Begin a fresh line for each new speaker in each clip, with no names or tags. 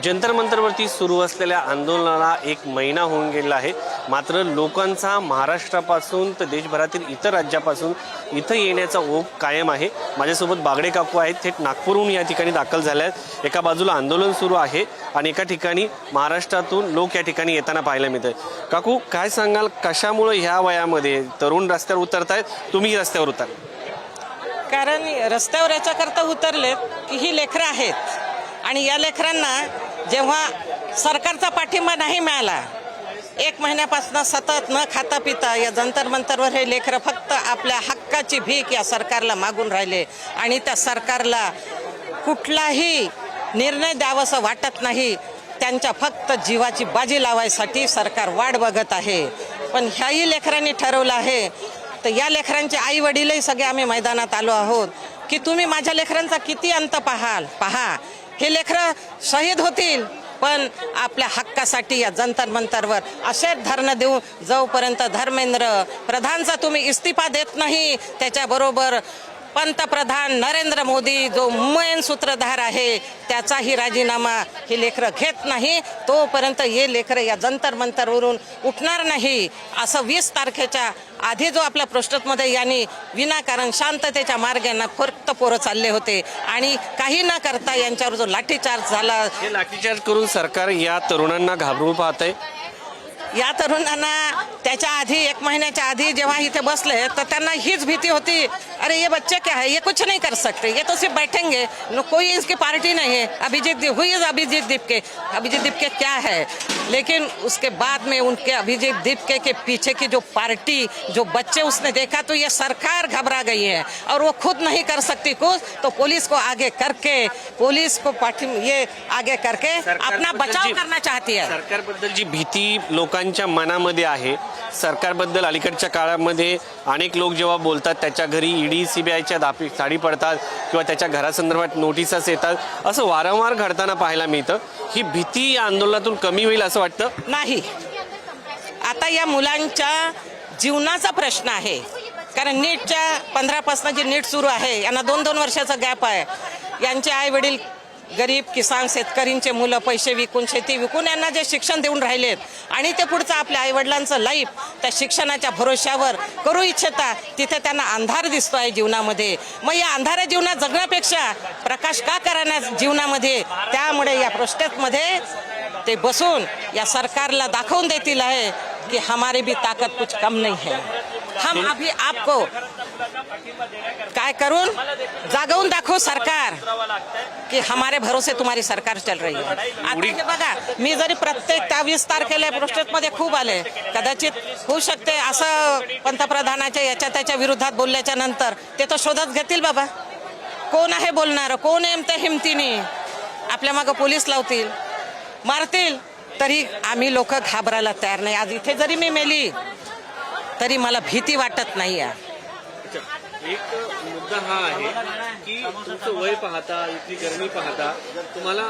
जंतर मंतरवरती सुरू असलेल्या आंदोलनाला एक महिना होऊन गेला आहे, मात्र लोकांचा महाराष्ट्रापासून तर देशभरातील इतर राज्यापासून इथं येण्याचा ओघ कायम आहे। माझ्यासोबत बागडे काकू आहेत, थेट नागपूरहून या ठिकाणी दाखल झाले आहेत। एका बाजूला आंदोलन सुरू आहे आणि एका ठिकाणी महाराष्ट्रातून लोक या ठिकाणी येताना पाहायला मिळत आहेत। काकू, काय सांगाल, कशामुळे ह्या वयामध्ये तरुण रस्त्यावर उतरतायत, तुम्ही रस्त्यावर उतर?
कारण रस्त्यावर याच्याकरता उतरलेत की ही लेकरं आहेत आणि या लेकरांना जेव्हा सरकारचा पाठिंबा नाही मिळाला, एक महिन्यापासून सतत न खाता पिता या जंतर मंतरवर हे लेकरं फक्त आपल्या हक्काची भीक या सरकारला मागून राहिले आणि त्या सरकारला कुठलाही निर्णय द्यावासं वाटत नाही। त्यांच्या फक्त जीवाची बाजी लावायसाठी सरकार वाट बघत आहे। पण ह्याही लेकरांनी ठरवलं आहे, तर या लेकरांचे आई वडीलही सगळे आम्ही मैदानात आलो आहोत की तुम्ही माझ्या लेकरांचा किती अंत पहा। हे लेकरं शहीद होतील, पण आपल्या हक्कासाठी या जंतर मंतरवर असेच धरणं देऊ जोपर्यंत धर्मेंद्र प्रधानचा तुम्ही इस्तीफा देत नाही, त्याच्याबरोबर पंतप्रधान नरेंद्र मोदी जो मेन सूत्रधार आहे त्याचाही राजीनामा हे लेकरं घेत नाही, तोपर्यंत हे लेकरं या जंतर मंतरवरून उठणार नाही। असं 20 तारखेच्या आधी जो आपल्या पृष्ठमध्ये यांनी विनाकारण शांततेच्या मार्गाने फक्त पोरं चालले होते आणि काही न करता यांच्यावर जो लाठीचार्ज झाला,
हे लाठीचार्ज करून सरकार या तरुणांना घाबरून पाहतंय।
या तरुणांना त्याच्या आधी 1 महिन्याच्या आधी जेव्हा इथे बसले तर त्यांना हीच भीती होती, अरे ये बच्चे क्या है, ये कुछ नहीं कर सकते, ये तो सिर्फ बैठेंगे, कोई इसकी पार्टी नहीं है। अभिजीत दीपके क्या है, लेकिन उसके बाद में उनके अभिजीत दीपके के पीछे की जो पार्टी, जो बच्चे उसने देखा तो ये सरकार घबरा गई है और वो खुद नहीं कर सकती कुछ, तो पुलिस को आगे करके, पुलिस को ये आगे करके अपना बचाव करना चाहती है।
सरकारबद्दल जी भीती लोकांच्या मनामध्ये आहे, सरकारबद्दल अलीकडच्या काळामध्ये अनेक लोक जेव्हा बोलतात त्याच्या घरी ईडी सीबीआयच्या साडी पडतात किंवा त्याच्या घरासंदर्भात नोटिसास येतात, असं वारंवार घडताना पाहायला मिळतं। ही भीती या आंदोलनातून कमी होईल असं वाटतं?
नाही, आता या मुलांच्या जीवनाचा प्रश्न आहे। कारण नीटच्या 15 पासून जी नीट सुरू आहे, यांना 2-2 वर्षाचा गॅप आहे। यांचे आई वडील गरीब किसान शेतकरींचे मुलं पैसे विकून, शेती विकून यांना जे शिक्षण देऊन राहिलेत आणि ते पुढचं आपल्या आईवडिलांचं लाईफ त्या शिक्षणाच्या भरोश्यावर करू इच्छिता, तिथे त्यांना अंधार दिसतो आहे जीवनामध्ये। मग या अंधाऱ्या जीवनात जगण्यापेक्षा प्रकाश का करणार जीवनामध्ये, त्यामुळे या प्रोटेस्टमध्ये ते बसून या सरकारला दाखवून देतील आहे कि हमारी भी ताकत कुछ कम नहीं है। हम अभी आपको काय करून जागवून दाखवू सरकार की हमारे भरोसे तुम्हारी सरकार चल रही है। आता हे बघा, मी जरी प्रत्येक 20 तारखेला प्रोटेस्टमध्ये खूप आले, कदाचित होऊ शकते असं पंतप्रधानाच्या याच्या त्याच्या विरोधात बोलल्याच्या नंतर ते तर शोधत घेतील बाबा, कोण आहे बोलणार, कोण आहे त्या हिमतीने, आपल्या मागं पोलीस लावतील, मारतील, तरी आम्ही लोक घाबरायला तयार नाही। आज इथे जरी मी मेली तरी मला भीती वाटत नाही आहे।
एक मुद्दा हा आहे की तुमचं वय पाहता, इथली गरमी पाहता, तुम्हाला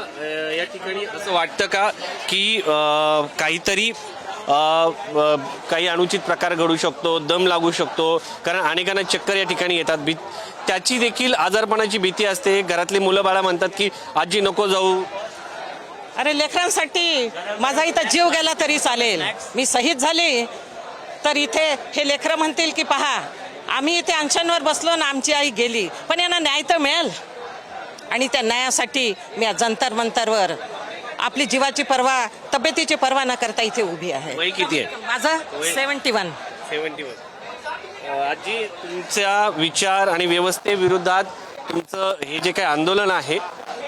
या ठिकाणी असं वाटतं का की काहीतरी काही अनुचित प्रकार घडू शकतो, दम लागू शकतो? कारण अनेकांना चक्कर या ठिकाणी येतात, त्याची देखील आजारपणाची भीती असते। घरातली मुलं बाळा म्हणतात की आजी नको जाऊ।
अरे लेकरांसाठी माझा इथं जीव गेला तरी चालेल, मी शहीद झाली तर इथे हे लेकरं म्हणतील की पहा, आम्ही इथे अंशांवर बसलो ना, आमची आई गेली, पण यांना न्याय तर मिळेल। आणि त्या न्यायासाठी मी जंतर मंतरवर आपली जीवाची पर्वा, तब्येतीची पर्वा न करता इथे उभी आहे।
वय किती आहे?
माझं 71।
आजी, तुमच्या विचार आणि व्यवस्थेविरोधात तुमचं हे जे काही आंदोलन आहे,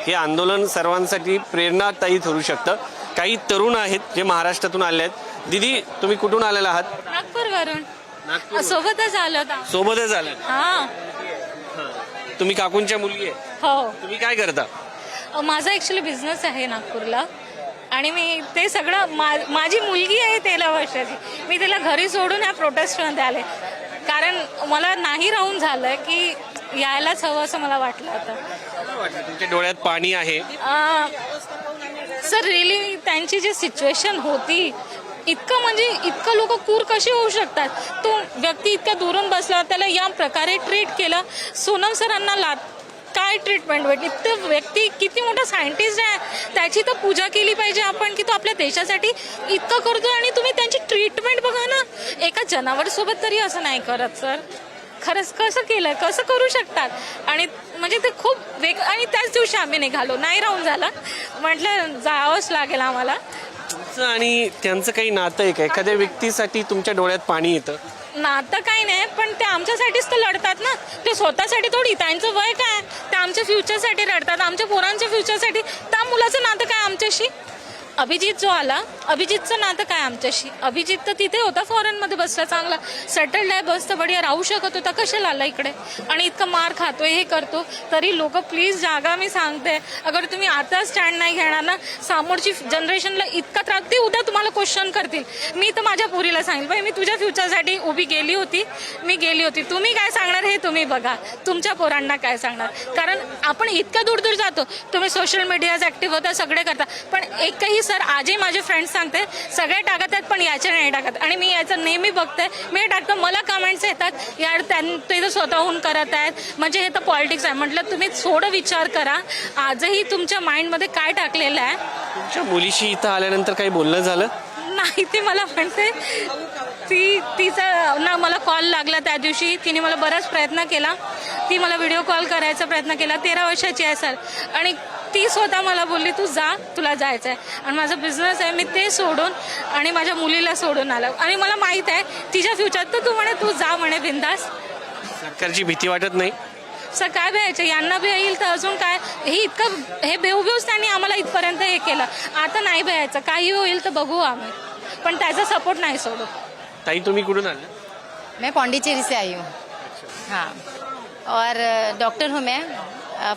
हे आंदोलन सर्वांसाठी प्रेरणादायी ठरू शकतं। काही तरुण आहेत जे महाराष्ट्रातून आले आहेत। दीदी, तुम्ही कुठून आलेला आहात?
नागपूरवरून। सोबतच आलो होता।
सोबतच आलात?
हां।
तुम्ही काकूंच्या मुलगी आहे?
हो।
तुम्ही काय करता?
माझा ॲक्च्युली बिझनेस आहे नागपूरला आणि मी ते सगळं माझी मुलगी आहे 13 वर्षाची, मी तिला घरी सोडून या प्रोटेस्टमध्ये आले, कारण मला नाही राहून झालं की यायलाच हवं असं मला वाटलं होतं।
तुमच्या डोळ्यात पाणी आहे?
सर रिअली त्यांची जी सिच्युएशन होती, इतकं लोक क्रूर कशी होऊ शकतात? तो व्यक्ती इतक्या दुरून बसला, त्याला या प्रकारे ट्रीट केलं। सोनम सरांना काय ट्रीटमेंट भेटली? तो व्यक्ती किती मोठा सायंटिस्ट आहे, त्याची तर पूजा केली पाहिजे आपण की तो आपल्या देशासाठी इतकं करतो आणि तुम्ही त्यांची ट्रीटमेंट बघा ना. एका जनावरसोबत तरी असं नाही करत सर. खरंच कसं केलं, कसं करू शकतात? आणि म्हणजे ते खूप आणि त्याच दिवशी आम्ही निघालो, नाही राहून झालं, म्हटलं जावंच लागेल आम्हाला.
तुमचं आणि त्यांचं काही नातं आहे का? एखाद्या व्यक्तीसाठी तुमच्या डोळ्यात पाणी येतं?
नातं काही नाही, पण ते आमच्यासाठीच तर लढतात ना. ते स्वतःसाठी थोडी, त्यांचं वय काय, ते आमच्या फ्युचरसाठी लढतात, आमच्या पोरांच्या फ्युचरसाठी. त्या मुलाचं नातं काय आमच्याशी? अभिजित जो आला, अभिजितचं नातं काय आमच्याशी? अभिजित तर तिथे होता फॉरेनमध्ये बसला, चांगला सेटल्ड आहे, बस तर बढिया राहू शकत होता, कशाला आला इकडे? आणि इतकं मार खातोय, हे करतो तरी लोक प्लीज जागा. मी सांगते, अगर तुम्ही आता स्टँड नाही घेणार ना, समोरची जनरेशनला इतका त्रास, ते उद्या तुम्हाला क्वेश्चन करतील. मी तर माझ्या पोरीला सांगेल, बाई मी तुझ्या फ्युचरसाठी उभी गेली होती, मी गेली होती, तुम्ही काय सांगणार हे तुम्ही बघा, तुमच्या पोरांना काय सांगणार? कारण आपण इतकं दूर दूर जातो, तुम्ही सोशल मीडियात ॲक्टिव्ह होता, सगळे करता, पण एकही सर आजही माझे फ्रेंड्स सांगते सगळे टाकत आहेत पण याचे नाही टाकत. आणि मी याचं नेहमी बघते, मी टाकतो, मला कमेंट्स येतात यार ते तर स्वतःहून करत आहेत, म्हणजे हे तर पॉलिटिक्स आहे. म्हटलं तुम्ही थोडं विचार करा, आजही तुमच्या माइंडमध्ये काय टाकलेलं आहे.
तुमच्या मुलीशी इथं आल्यानंतर काही बोलणं झालं?
नाही, ती मला म्हणते, तिचा ना मला कॉल लागला त्या दिवशी, तिने मला बराच प्रयत्न केला, ती मला व्हिडिओ कॉल करायचा प्रयत्न केला. 13 वर्षाची आहे सर, आणि ती स्वतः मला बोलली तू जा, तुला जायचं आहे. आणि माझा बिझनेस आहे, मी ते सोडून आणि माझ्या मुलीला सोडून आलं. आणि मला माहीत आहे तिच्या फ्युचर, तर तू म्हणे तू जा म्हणे बिंदास.
सरकारची भीती वाटत नाही?
सर काय भ्यायचं, यांना बी येईल तर अजून काय, हे इतकं हे बेवबेवच त्यांनी आम्हाला इथपर्यंत हे केलं. आता नाही भ्यायचं, काही होईल तर बघू आम्ही, पण त्याचा सपोर्ट नाही सोडू.
ताई तुम्ही कुठून आले?
मैं पौंडीचेरी से आई हूँ. हाँ, और डॉक्टर हूँ मैं,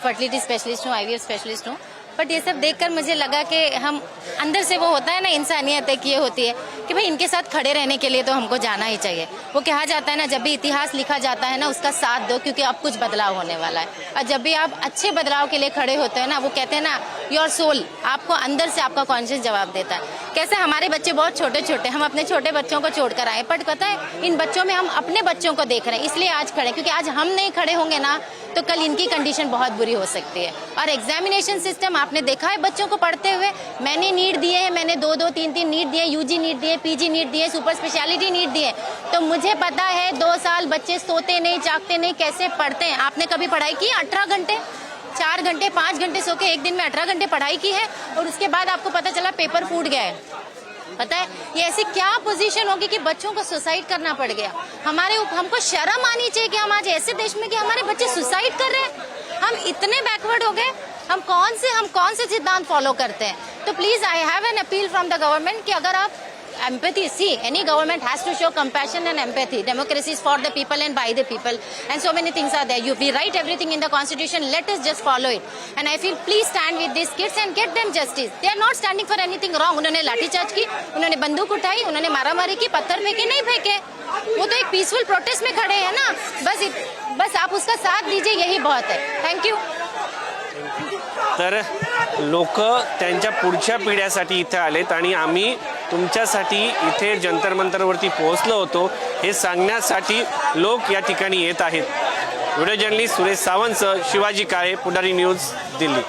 फर्टिलिटी स्पेशलिस्ट हूँ, IVF स्पेशलिस्ट हूँ. बट ये सब देखकर मुझे लगा कि हम अंदर से वो होता है ना, इंसानियत एक ये होती है कि भाई इनके साथ खड़े रहने के लिए तो हमको जाना ही चाहिए. वो कहा जाता है ना, जब भी इतिहास लिखा जाता है ना, उसका साथ दो, क्योंकि अब कुछ बदलाव होने वाला है. और जब भी आप अच्छे बदलाव के लिए खड़े होते हैं ना, वो कहते हैं ना योर सोल, आपको अंदर से आपका कॉन्शियस जवाब देता है. कैसे हमारे बच्चे बहुत छोटे छोटे, हम अपने छोटे बच्चों को छोड़कर आए, बट पता है इन बच्चों में हम अपने बच्चों को देख रहे हैं, इसलिए आज खड़े, क्योंकि आज हम नहीं खड़े होंगे ना तो कल इनकी कंडीशन बहुत बुरी हो सकती है. और एग्जामिनेशन सिस्टम आपने देखा है बच्चों को पढ़ते हुए, मैंने नीट दिए हैं, मैंने 2-2, 3-3 नीट दिए, UG नीट दिए, PG नीट दिए, सुपर स्पेशलिटी नीट दिए, तो मुझे पता है 2 साल बच्चे सोते नहीं, जागते नहीं, कैसे पढ़ते हैं. आपने कभी पढ़ाई की 18 घंटे, 4 घंटे, 5 घंटे सो के एक दिन में 18 घंटे पढ़ाई की है, और उसके बाद आपको पता चला पेपर फूट गया है. पता है ये ऐसी क्या पोजीशन होगी कि बच्चों को सुसाइड करना पड़ गया. हमको शर्म आनी चाहिए कि हम आज ऐसे देश में कि हमारे बच्चे सुसाइड कर रहे हैं. हम इतने बैकवर्ड हो गए, हम कौन से सिद्धांत फॉलो करते हैं. तो please I have an appeal from the government कि अगर आप empathy, see, any government has to show compassion and empathy. Democracy is for the people and by the people, and so many things are there. We write everything in the constitution, let us just follow it. And I feel please stand with these kids and get them justice. They are not standing for anything wrong. उन्होंने लाठीचार्ज की, उन्होंने बंदूक उठाई, उन्होंने मारामारी की, पत्थर फेंके, नहीं फेंके, वो तो एक पीसफुल प्रोटेस्ट में खड़े हैं ना. बस आप उसका साथ दीजिए, यही बहुत है. Thank you.
तर लोक त्यांच्या पुढच्या पिढ्यासाठी इथे आलेत आणि आम्ही तुमच्यासाठी इथे जंतर मंतरवरती पोहोचलो होतो हे सांगण्यासाठी लोक या ठिकाणी येत आहेत. व्हिडिओ जर्नलिस्ट सुरेश सावंतसह शिवाजी काळे, पुढारी न्यूज, दिल्ली.